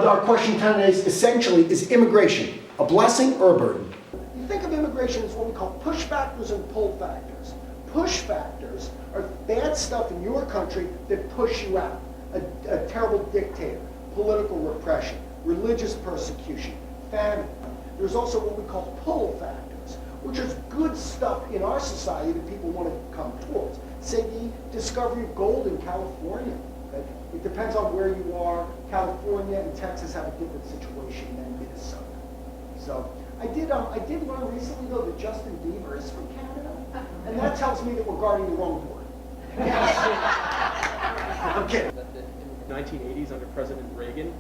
Our question today is essentially, is immigration a blessing or a burden? You think of immigration as what we call push factors and pull factors. Push factors are bad stuff in your country that push you out. A terrible dictator, political repression, religious persecution, famine. There's also what we call pull factors, which is good stuff in our society that people want to come towards. Say the discovery of gold in California. Okay? It depends on where you are. California and Texas have a different situation than Minnesota. So I did learn recently though that Justin Bieber is from Canada, and that tells me that we're guarding the wrong border. I'm kidding. In the 1980s under President Reagan,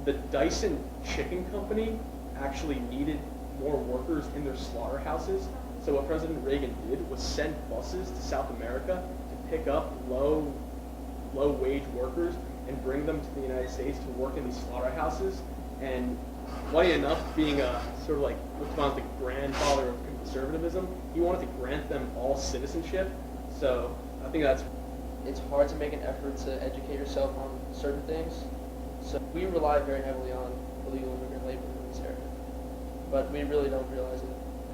the Dyson Chicken Company actually needed more workers in their slaughterhouses. So what President Reagan did was send buses to South America to pick up low-wage workers and bring them to the United States to work in these slaughterhouses. And funny enough, being a sort of like looked on as the grandfather of conservatism, he wanted to grant them all citizenship. So I think it's hard to make an effort to educate yourself on certain things. So we rely very heavily on illegal immigrant labor in this area, but we really don't realize it.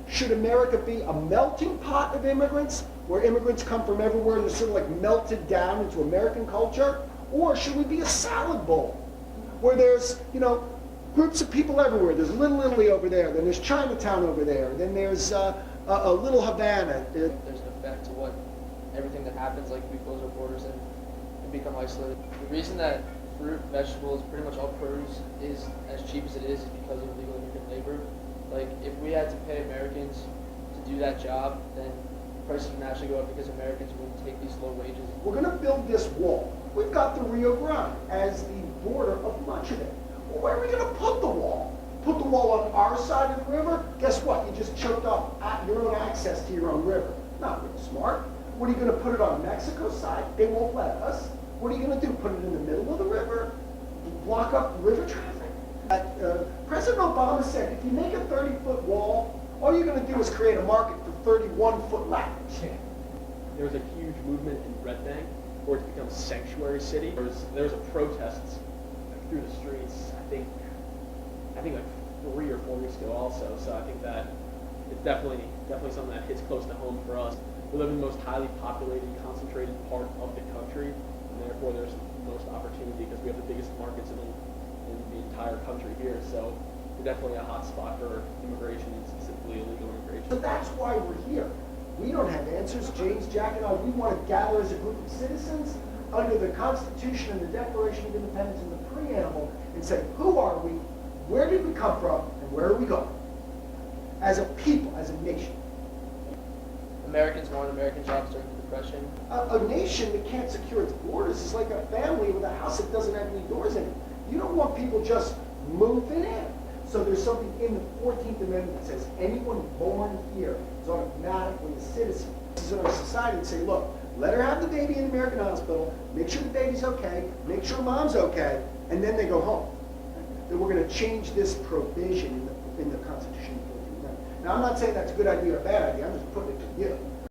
Should America be a melting pot of immigrants, where immigrants come from everywhere and they're sort of like melted down into American culture? Or should we be a salad bowl, where there's, groups of people everywhere? There's Little Italy over there, then there's Chinatown over there, then there's a Little Havana. There's an effect to what everything that happens, like we close our borders and become isolated. The reason that fruit, vegetables, pretty much all produce is as cheap as it is because of illegal immigrant labor. Like, if we had to pay Americans to do that job, then prices would naturally go up because Americans wouldn't take these low wages. We're going to build this wall. We've got the Rio Grande as the border of much of it. Well, where are we going to put the wall? Put the wall on our side of the river? Guess what? You just choked off your own access to your own river. Not real smart. What are you going to put it on Mexico's side? They won't let us. What are you going to do? Put it in the middle of the river? Block up river traffic? President Obama said, if you make a 30-foot wall, all you're going to do is create a market for 31-foot ladders. There was a huge movement in Red Bank for it to become a sanctuary city. There was a protest through the streets, I think like 3 or 4 years ago also. So I think that it's definitely something that hits close to home for us. We live in the most highly populated, concentrated part of the country, and therefore there's the most opportunity because we have the biggest markets in the entire country here. So we're definitely a hot spot for immigration, and specifically illegal immigration. So that's why we're here. We don't have answers. James, Jack, and I, we want to gather as a group of citizens under the Constitution and the Declaration of Independence and the preamble and say, who are we, where did we come from, and where are we going? As a people, as a nation. Americans wanted American jobs during the Depression. A nation that can't secure its borders is like a family with a house that doesn't have any doors in it. You don't want people just moving in. So there's something in the 14th Amendment that says anyone born here is automatically a citizen. This is in our society and say, look, let her have the baby in the American hospital, make sure the baby's okay, make sure mom's okay, and then they go home. Then we're going to change this provision in the Constitution of the 14th Amendment. Now, I'm not saying that's a good idea or a bad idea, I'm just putting it to you.